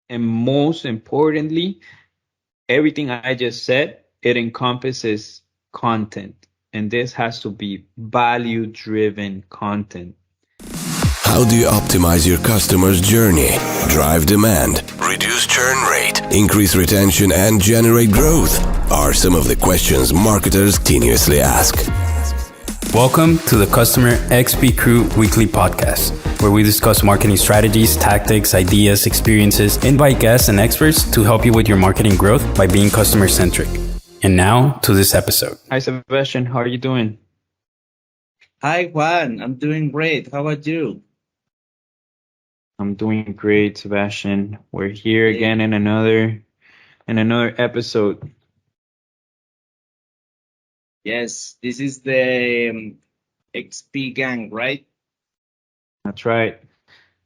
And most importantly, everything I just said, it encompasses content. And this has to be value driven content. How do you optimize your customer's journey, drive demand, reduce churn rate, increase retention, and generate growth? Are some of the questions marketers continuously ask. Welcome to the Customer XP Crew Weekly Podcast, where we discuss marketing strategies, tactics, ideas, experiences, invite guests and experts to help you with your marketing growth by being customer-centric. And now to this episode. Hi, Sebastian. How are you doing? Hi, Juan. I'm doing great. How about you? I'm doing great, Sebastian. We're here again in another episode. Yes, this is the XP gang, right? That's right.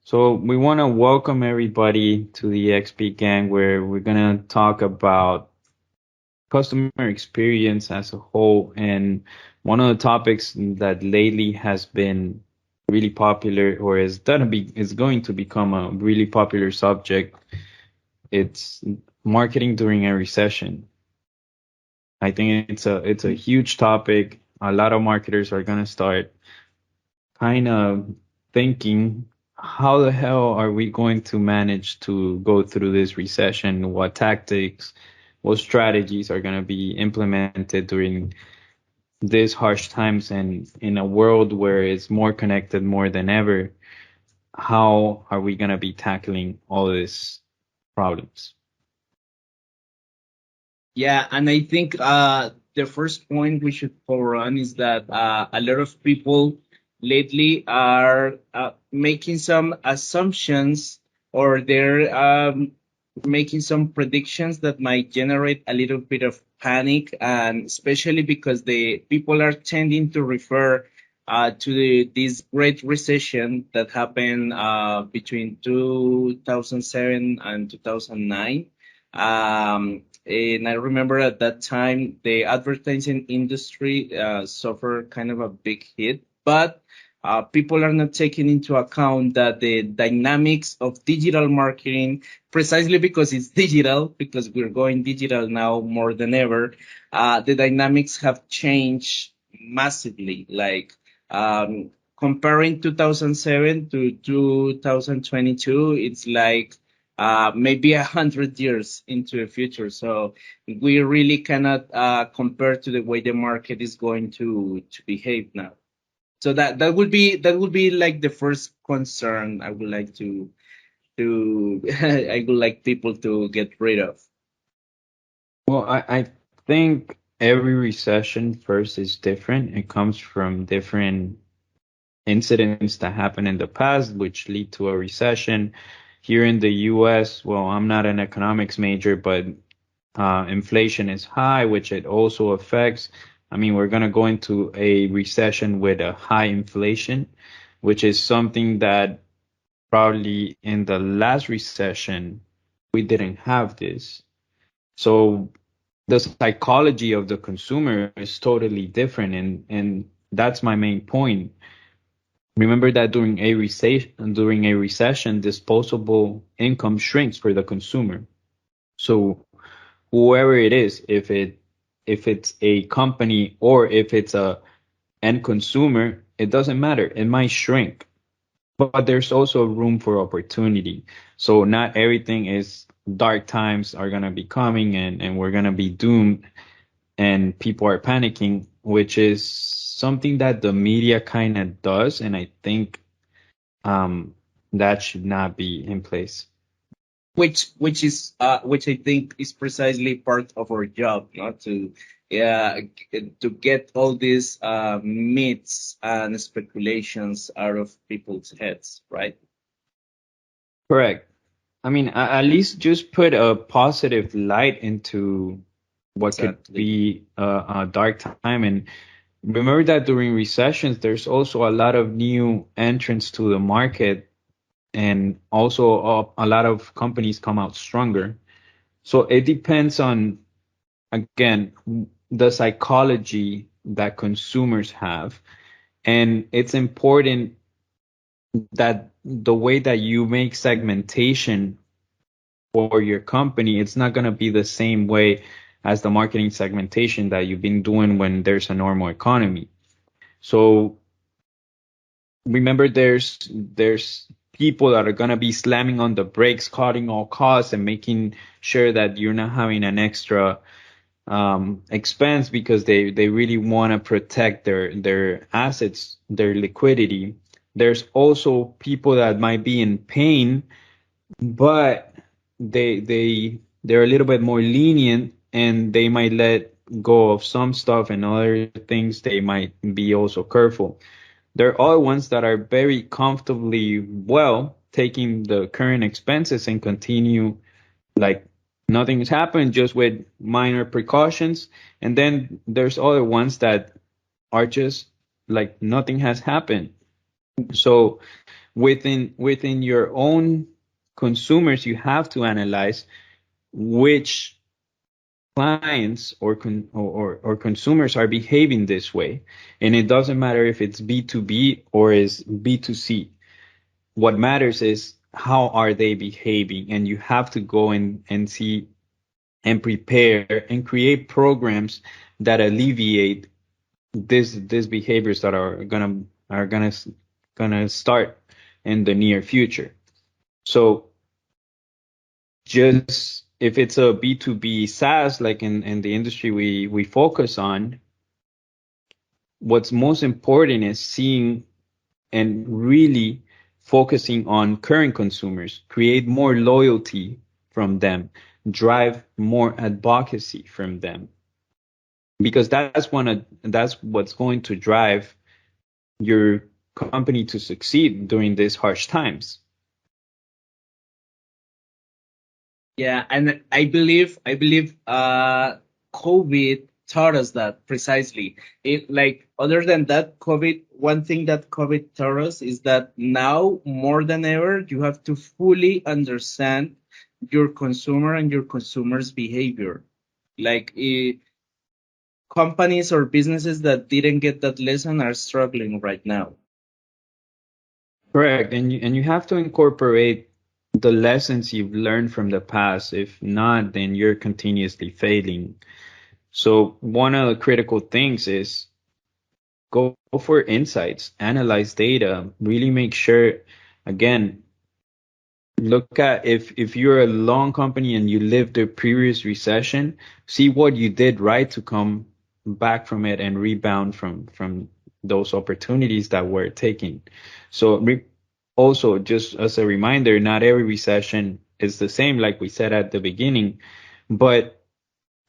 So we want to welcome everybody to the XP gang, where we're going to talk about customer experience as a whole. And one of the topics that lately has been really popular, or is going to become a really popular subject, it's marketing during a recession. I think it's a huge topic. A lot of marketers are gonna start kind of thinking, how the hell are we going to manage to go through this recession? What tactics, what strategies are gonna be implemented during these harsh times, and in a world where it's more connected more than ever? How are we gonna be tackling all these problems? Yeah, and I think the first point we should cover on is that a lot of people lately are making some assumptions, or they're making some predictions that might generate a little bit of panic, and especially because the people are tending to refer to this great recession that happened between 2007 and 2009. And I remember at that time the advertising industry suffered kind of a big hit, but people are not taking into account that the dynamics of digital marketing, precisely because it's digital, because we're going digital now more than ever, the dynamics have changed massively. Like comparing 2007 to 2022, it's like maybe 100 years into the future. So we really cannot compare to the way the market is going to behave now. So that would be like the first concern I would like to I would like people to get rid of. Well, I think every recession first is different. It comes from different incidents that happened in the past, which lead to a recession. Here in the US, well, I'm not an economics major, but inflation is high, which it also affects. I mean, we're going to go into a recession with a high inflation, which is something that probably in the last recession, we didn't have this. So the psychology of the consumer is totally different. And that's my main point. Remember that during a recession, disposable income shrinks for the consumer. So whoever it is, if it's a company or if it's a end consumer, it doesn't matter. It might shrink, but there's also room for opportunity. So not everything is dark times are gonna be coming, and we're gonna be doomed and people are panicking, which is something that the media kind of does, and I think that should not be in place. Which I think is precisely part of our job, not to to get all these myths and speculations out of people's heads, right? Correct. I mean, at least just put a positive light into what could Exactly. be a dark time. And remember that during recessions, there's also a lot of new entrants to the market, and also a lot of companies come out stronger. So it depends on, again, the psychology that consumers have. And it's important that the way that you make segmentation for your company, it's not going to be the same way as the marketing segmentation that you've been doing when there's a normal economy. So remember, there's people that are going to be slamming on the brakes, cutting all costs, and making sure that you're not having an extra expense because they really want to protect their assets, their liquidity. There's also people that might be in pain, but they're a little bit more lenient, and they might let go of some stuff, and other things they might be also careful. There are ones that are very comfortably well taking the current expenses and continue like nothing's happened, just with minor precautions. And then there's other ones that are just like nothing has happened. So within your own consumers, you have to analyze which clients or consumers are behaving this way. And it doesn't matter if it's B2B or is B2C. What matters is how are they behaving, and you have to go and see and prepare and create programs that alleviate these behaviors that are gonna start in the near future. So just if it's a B2B SaaS, like in the industry we focus on, what's most important is seeing and really focusing on current consumers, create more loyalty from them, drive more advocacy from them, because that's what's going to drive your company to succeed during these harsh times. Yeah, and I believe COVID taught us that precisely. It like other than that, COVID, one thing that COVID taught us is that now more than ever you have to fully understand your consumer and your consumer's behavior. Like companies or businesses that didn't get that lesson are struggling right now. Correct. And you have to incorporate the lessons you've learned from the past. If not, then you're continuously failing. So one of the critical things is go for insights, analyze data, really make sure, again, look at if you're a long company and you lived the previous recession, see what you did right to come back from it and rebound from those opportunities that were taken. So also, just as a reminder, not every recession is the same, like we said at the beginning, but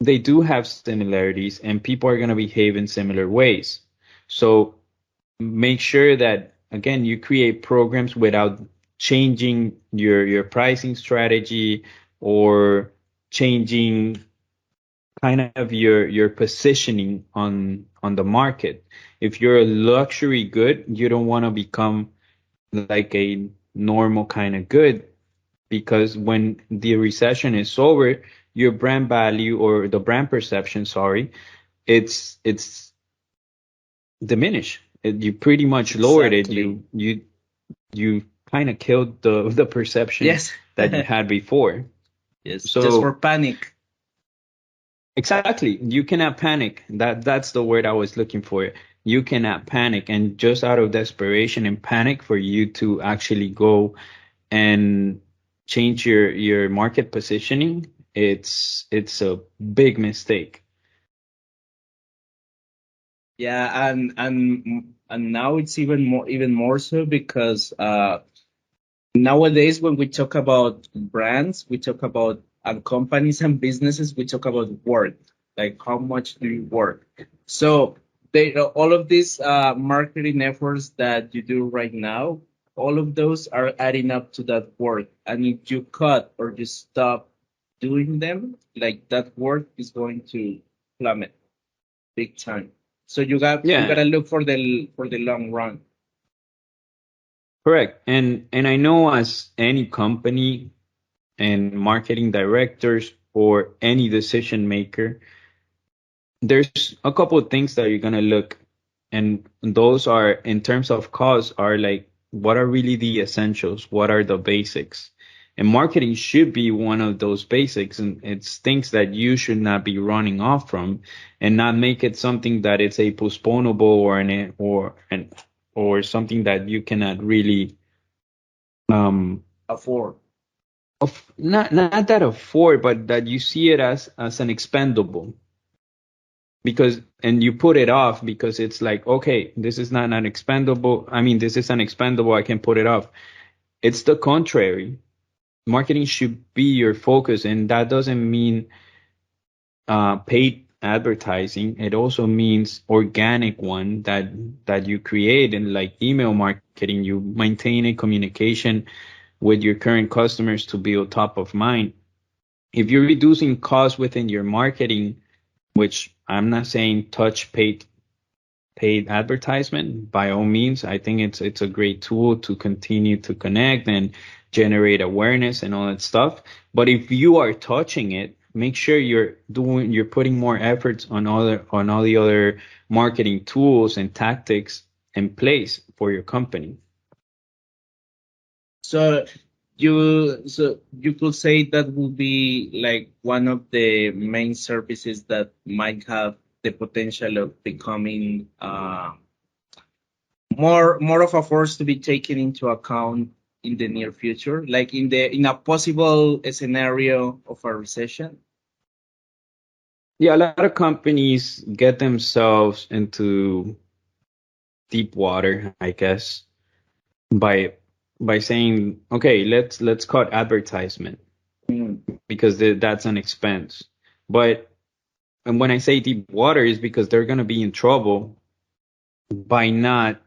they do have similarities, and people are going to behave in similar ways. So make sure that, again, you create programs without changing your pricing strategy or changing kind of your positioning on the market. If you're a luxury good, you don't want to become like a normal kind of good, because when the recession is over, your brand value, or the brand perception, sorry, it's diminished. You pretty much lowered it. Exactly. You kind of killed the perception Yes. that you had before. Yes, just for So panic. exactly, you cannot panic. That's the word I was looking for. You cannot panic, and just out of desperation and panic for you to actually go and change your market positioning, it's a big mistake. Yeah, and now it's even more so because nowadays when we talk about brands, we talk about and companies and businesses, we talk about work, like how much do you work. So all of these marketing efforts that you do right now, all of those are adding up to that work. And if you cut or you stop doing them, like that work is going to plummet big time. So you Yeah, gotta look for the long run. correct. And I know, as any company and marketing directors or any decision maker, there's a couple of things that you're gonna look, and those are, in terms of cost, are like what are really the essentials, what are the basics, And marketing should be one of those basics, and it's things that you should not be running off from, and not make it something that it's a postponable or something that you cannot really afford. not that afford, but that you see it as an expendable, because and you put it off because it's like, okay, this is not an expendable. I mean, this is an expendable. I can put it off. It's the contrary. Marketing should be your focus, and that doesn't mean paid advertising. It also means organic one that you create, and like email marketing, you maintain a communication with your current customers to build top of mind. If you're reducing costs within your marketing, which I'm not saying touch paid advertisement, by all means, I think it's a great tool to continue to connect and generate awareness and all that stuff. But if you are touching it, make sure you're putting more efforts on all the other marketing tools and tactics in place for your company. So you could say that will be like one of the main services that might have the potential of becoming more of a force to be taken into account in the near future, like in a possible scenario of a recession. Yeah, a lot of companies get themselves into deep water, I guess, by saying, okay, let's cut advertisement because that's an expense. But and when I say deep water is because they're going to be in trouble by not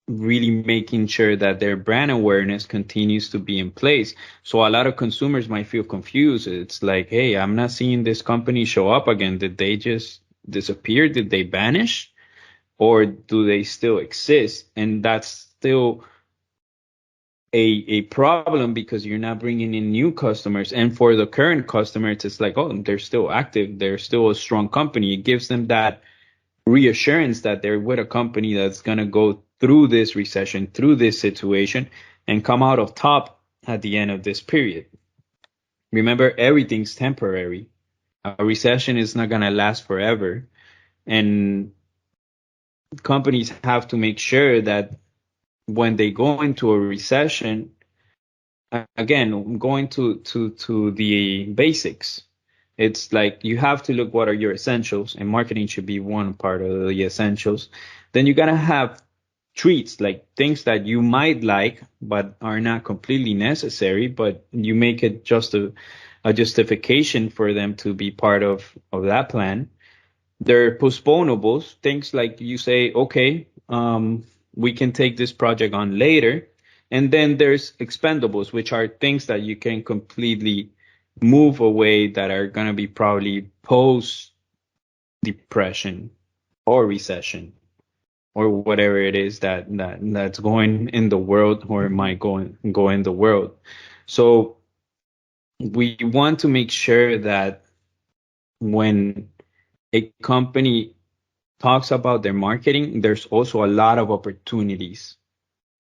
really making sure that their brand awareness continues to be in place. So a lot of consumers might feel confused. It's like, hey, I'm not seeing this company show up again. Did they just disappear? Did they vanish? Or do they still exist? And that's still a problem because you're not bringing in new customers. And for the current customers, it's like, oh, they're still active. They're still a strong company. It gives them that reassurance that they're with a company that's going to go through this recession, through this situation, and come out of top at the end of this period. Remember, everything's temporary. A recession is not going to last forever. And companies have to make sure that when they go into a recession, again, going to the basics, it's like you have to look what are your essentials, and marketing should be one part of the essentials. Then you gotta have treats, like things that you might like but are not completely necessary, but you make it just a justification for them to be part of that plan. They're postponables, things like you say, okay, we can take this project on later. And then there's expendables, which are things that you can completely move away that are going to be probably post depression or recession or whatever it is that's going in the world or might go in the world. So we want to make sure that when a company talks about their marketing, there's also a lot of opportunities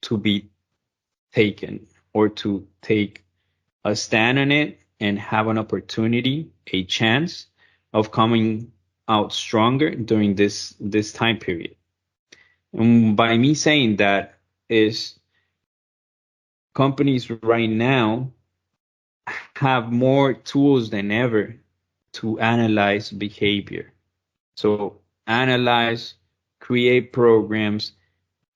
to be taken or to take a stand on it and have an opportunity, a chance of coming out stronger during this time period. And by me saying that is companies right now have more tools than ever to analyze behavior. So analyze, create programs,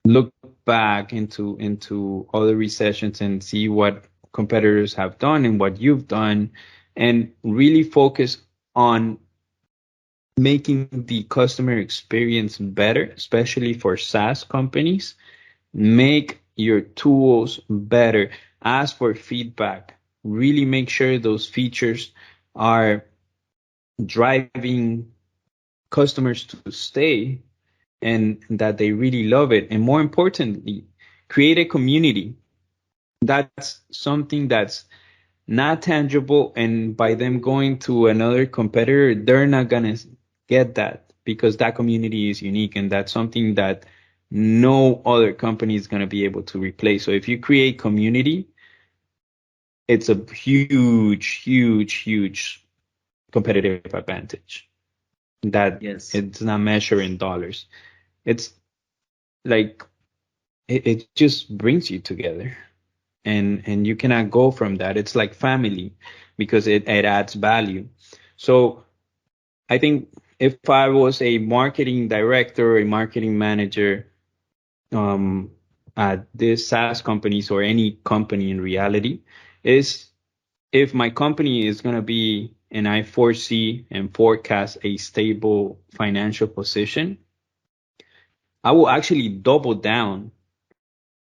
look back into other recessions and see what competitors have done and what you've done, and really focus on making the customer experience better, especially for SaaS companies. Make your tools better. Ask for feedback. Really make sure those features are driving customers to stay and that they really love it. And more importantly, create a community. That's something that's not tangible. And by them going to another competitor, they're not going to get that because that community is unique. And that's something that no other company is going to be able to replace. So if you create community, it's a huge competitive advantage that Yes. it's not measured in dollars. It's like it just brings you together, and you cannot go from that. It's like family because it adds value. So I think if I was a marketing director, a marketing manager, um, at this SaaS companies or any company in reality, is if my company is going to be, and I foresee and forecast a stable financial position, I will actually double down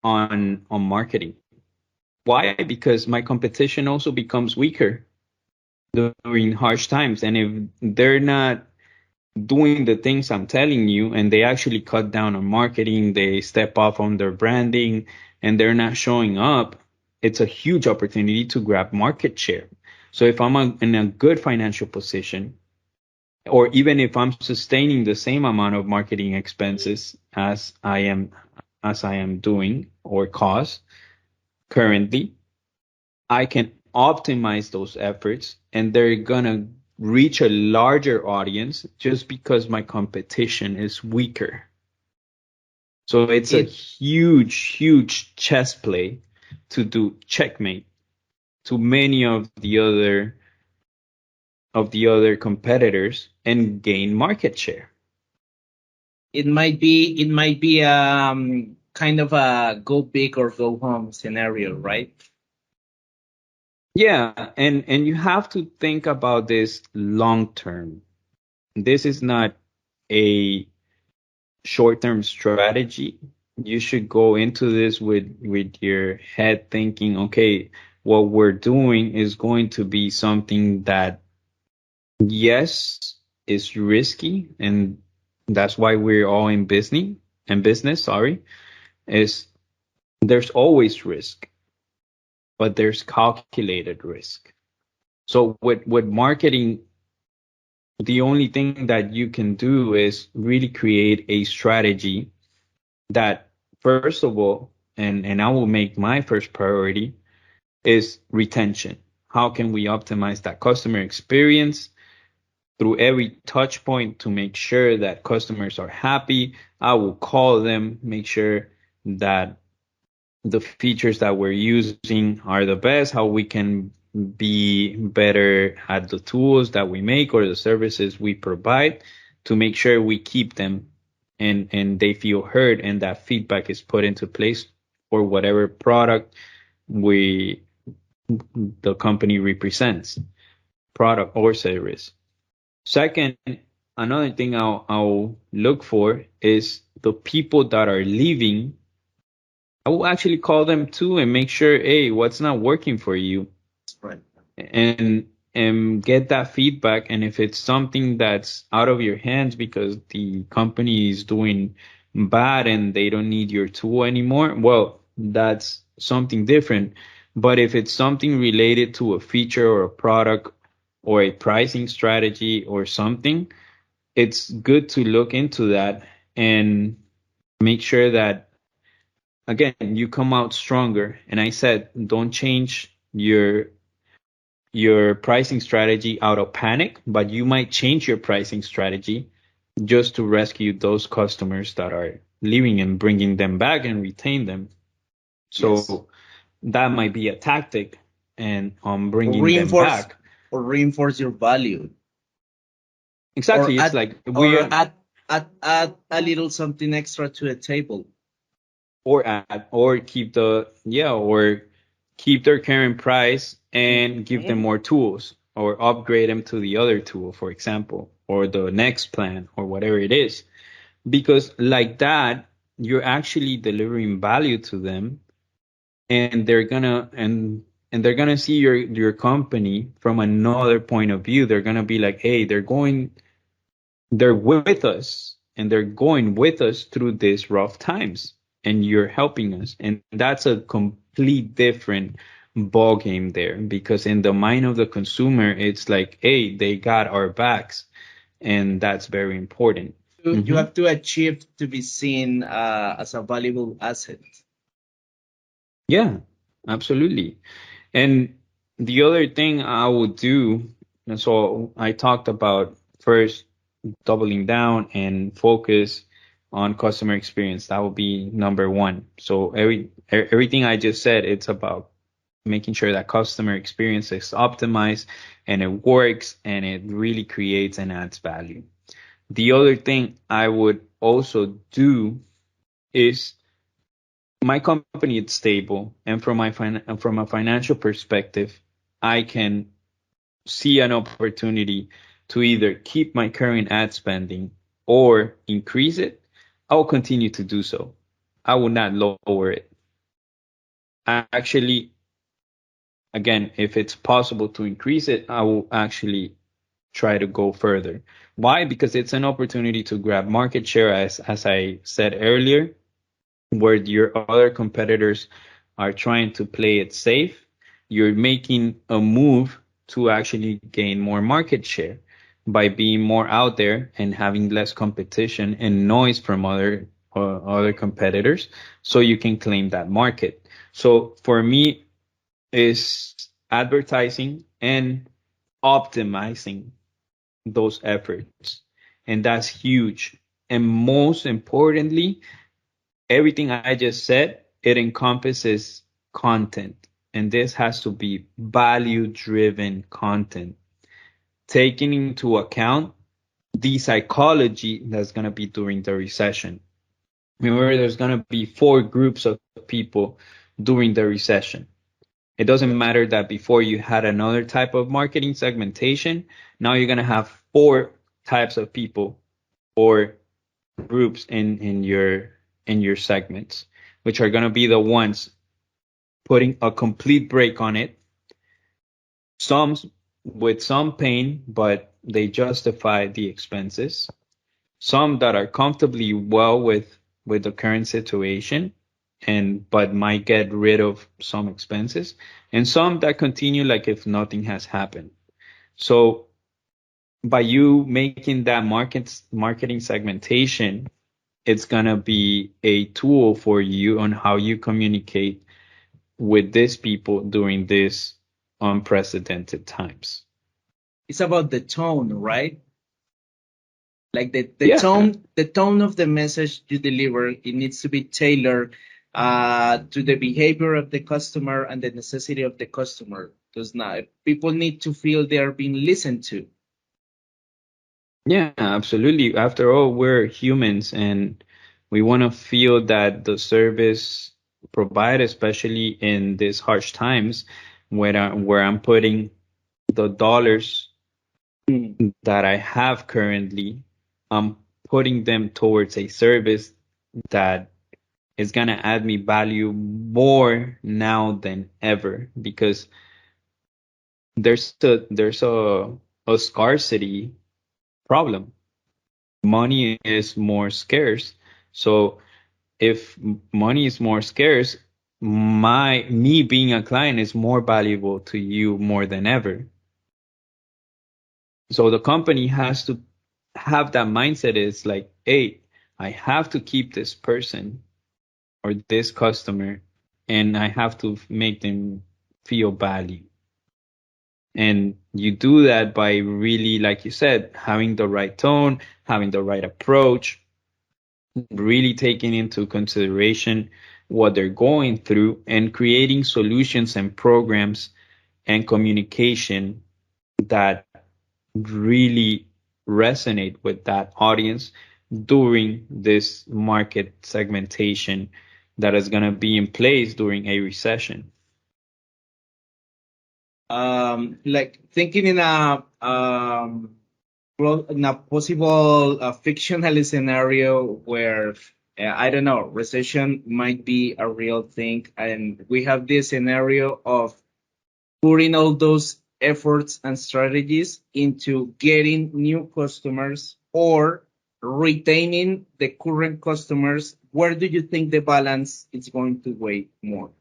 on marketing. Why? Because my competition also becomes weaker during harsh times. And if they're not doing the things I'm telling you and they actually cut down on marketing, they step off on their branding, and they're not showing up, it's a huge opportunity to grab market share. So if I'm in a good financial position, or even if I'm sustaining the same amount of marketing expenses as I am doing or cost currently, I can optimize those efforts and they're gonna reach a larger audience just because my competition is weaker. So it's a It huge chess play to do checkmate to many of the other competitors and gain market share. it might be kind of a go big or go home scenario, right? Yeah, and you have to think about this long term. This is not a short-term strategy. You should go into this with your head thinking, okay, what we're doing is going to be something that, yes, is risky, and that's why we're all in business, sorry, is there's always risk, but there's calculated risk. So with marketing, the only thing that you can do is really create a strategy that, first of all, and I will make my first priority, is retention. How can we optimize that customer experience through every touch point to make sure that customers are happy? I will call them, make sure that the features that we're using are the best, how we can be better at the tools that we make or the services we provide to make sure we keep them and they feel heard and that feedback is put into place for whatever product we the company represents, product or service. Second, another thing I'll look for is the people that are leaving. I will actually call them too and make sure, hey, what's not working for you, Right. and get that feedback. And if it's something that's out of your hands because the company is doing bad and they don't need your tool anymore, well, that's something different. But if it's something related to a feature or a product or a pricing strategy or something, it's good to look into that and make sure that, again, you come out stronger. And I said, don't change your pricing strategy out of panic, but you might change your pricing strategy just to rescue those customers that are leaving and bringing them back and retain them. Yes. So that might be a tactic, and on Or bringing them reinforce back. or reinforce your value, or Exactly. It's add like or we are, add a little something extra to the table. or add, or keep or keep their current price and give them Mhm. more tools or upgrade them to the other tool, for example, or the next plan or whatever it is. Because like that, you're actually delivering value to them, and they're gonna see your company from another point of view. They're gonna be like, hey, they're with us, and they're going with us through these rough times, and you're helping us. And that's a complete different ball game there, because in the mind of the consumer, it's like, hey, they got our backs, and that's very important. You Hmm. have to achieve to be seen as a valuable asset. Yeah, absolutely. And The other thing I would do, and so I talked about first doubling down and focus on customer experience. That would be number one. So everything I just said, it's about making sure that customer experience is optimized and it works and it really creates and adds value. The other thing I would also do is my company is stable, and from a financial perspective, I can see an opportunity to either keep my current ad spending or increase it. I will continue to do so. I will not lower it. Actually, again, if it's possible to increase it, I will actually try to go further. Why? Because it's an opportunity to grab market share, as I said earlier, where your other competitors are trying to play it safe. You're making a move to actually gain more market share by being more out there and having less competition and noise from other competitors, so you can claim that market. So for me, is advertising and optimizing those efforts. And that's huge. And most importantly, everything I just said, it encompasses content. And this has to be value driven content, taking into account the psychology that's going to be during the recession. Remember, there's going to be four groups of people during the recession. It doesn't matter that before you had another type of marketing segmentation. Now you're going to have four types of people or groups in your segments, which are going to be the ones putting a complete break on it. Some with some pain, but they justify the expenses. Some that are comfortably well with the current situation but might get rid of some expenses, and some that continue like if nothing has happened. So by you making that marketing segmentation, it's gonna be a tool for you on how you communicate with these people during these unprecedented times. It's about the tone, right? Like the Yeah, tone of the message you deliver, it needs to be tailored to the behavior of the customer and the necessity of the customer. Does not people need to feel they are being listened to? yeah, absolutely. After all, we're humans and we want to feel that the service provided, especially in these harsh times where I'm putting the dollars that I have currently, I'm putting them towards a service that is going to add me value more now than ever, because there's a scarcity problem. Money is more scarce. So if money is more scarce, me being a client is more valuable to you more than ever. So the company has to have that mindset. Is like, hey, I have to keep this person or this customer, and I have to make them feel value. And you do that by really, like you said, having the right tone, having the right approach, really taking into consideration what they're going through, and creating solutions and programs and communication that really resonate with that audience during this market segmentation that is going to be in place during a recession. Like thinking in a possible fictional scenario where I don't know, recession might be a real thing, and we have this scenario of putting all those efforts and strategies into getting new customers or retaining the current customers. Where do you think the balance is going to weigh more?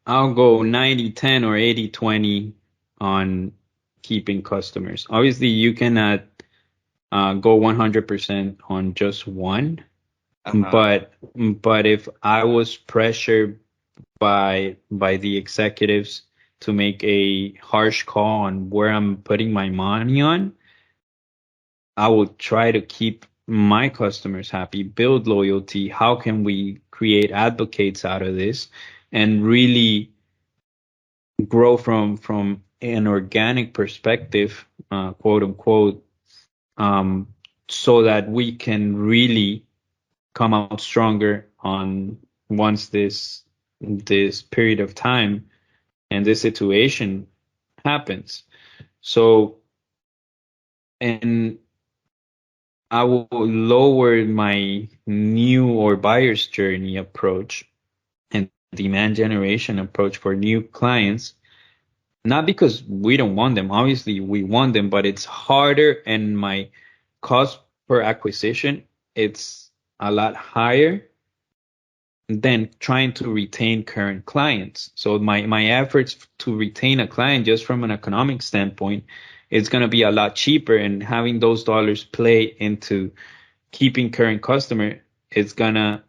I'll go 90-10 or 80-20 on keeping customers. Obviously, you cannot go 100% on just one. But if I was pressured by the executives to make a harsh call on where I'm putting my money on, I will try to keep my customers happy, build loyalty. How can we create advocates out of this and really grow from an organic perspective, quote unquote, um, so that we can really come out stronger on once this period of time and this situation happens. So, and I will lower my new or buyer's journey approach and demand generation approach for new clients. Not because we don't want them. Obviously, we want them, but it's harder, and my cost per acquisition, it's a lot higher than trying to retain current clients. So my efforts to retain a client just from an economic standpoint, it's going to be a lot cheaper, and having those dollars play into keeping current customer, it's going to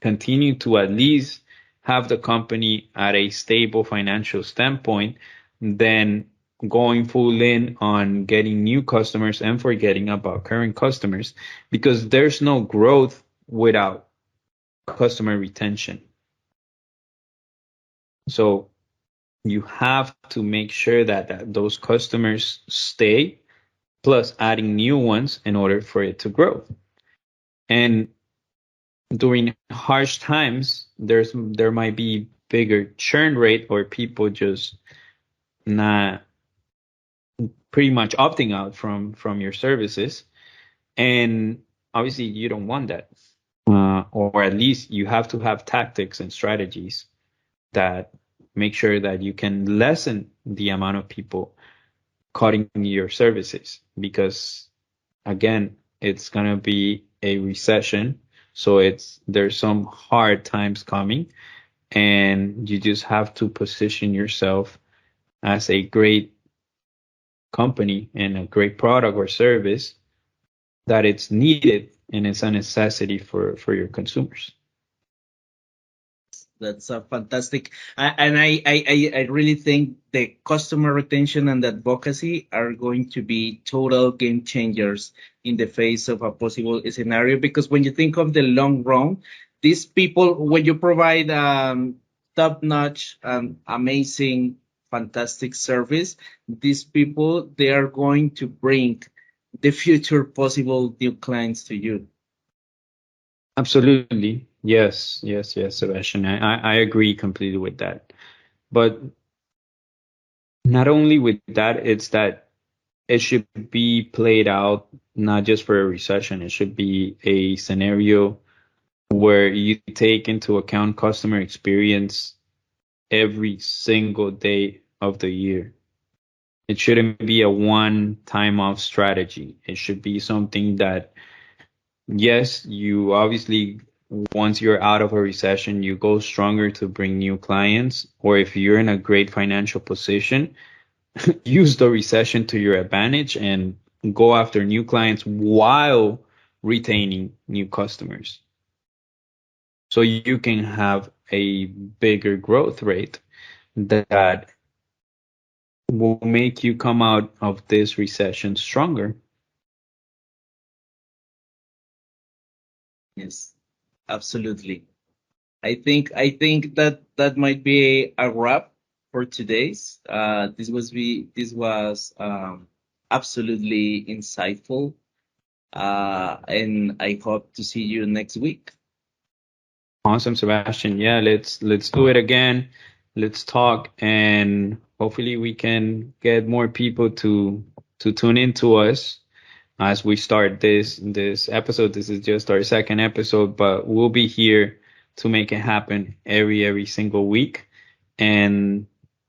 continue to at least have the company at a stable financial standpoint than going full in on getting new customers and forgetting about current customers, because there's no growth without customer retention. So you have to make sure that those customers stay, plus adding new ones in order for it to grow. And during harsh times, there might be bigger churn rate or people just not pretty much opting out from your services. And obviously you don't want that. Or at least you have to have tactics and strategies that make sure that you can lessen the amount of people cutting your services, because again, it's going to be a recession. So there's some hard times coming, and you just have to position yourself as a great company and a great product or service that it's needed and it's a necessity for your consumers. That's a fantastic, and I really think the customer retention and advocacy are going to be total game changers in the face of a possible scenario. Because when you think of the long run, these people, when you provide top-notch, amazing, fantastic service, these people, they are going to bring the future possible new clients to you. Absolutely. Yes, Sebastian. I agree completely with that. But not only with that, it's that it should be played out not just for a recession. It should be a scenario where you take into account customer experience every single day of the year. It shouldn't be a one-time off strategy. It should be something that, yes, you obviously, once you're out of a recession, you go stronger to bring new clients. Or if you're in a great financial position, use the recession to your advantage and go after new clients while retaining new customers. So you can have a bigger growth rate that will make you come out of this recession stronger. Yes, absolutely. I think that might be a wrap for today's. This was absolutely insightful. And I hope to see you next week. Awesome, Sebastian. Yeah, let's do it again. Let's talk, and hopefully we can get more people to tune into us as we start this episode. This is just our second episode, but we'll be here to make it happen every single week, and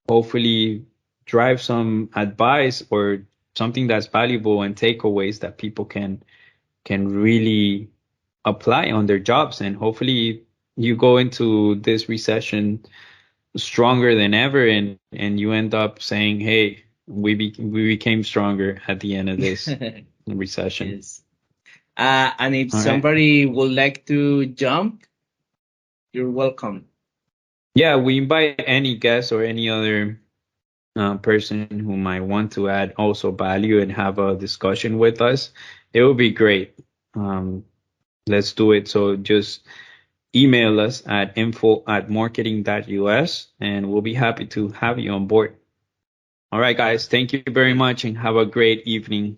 hopefully drive some advice or something that's valuable and takeaways that people can really apply on their jobs. And hopefully you go into this recession stronger than ever, and you end up saying, hey, we became stronger at the end of this recession. Yes. And if All right. somebody would like to jump, you're welcome. Yeah, we invite any guest or any other person who might want to add also value and have a discussion with us, it would be great. Let's do it. So just email us at info@marketing.us and we'll be happy to have you on board. All right, guys. Thank you very much and have a great evening.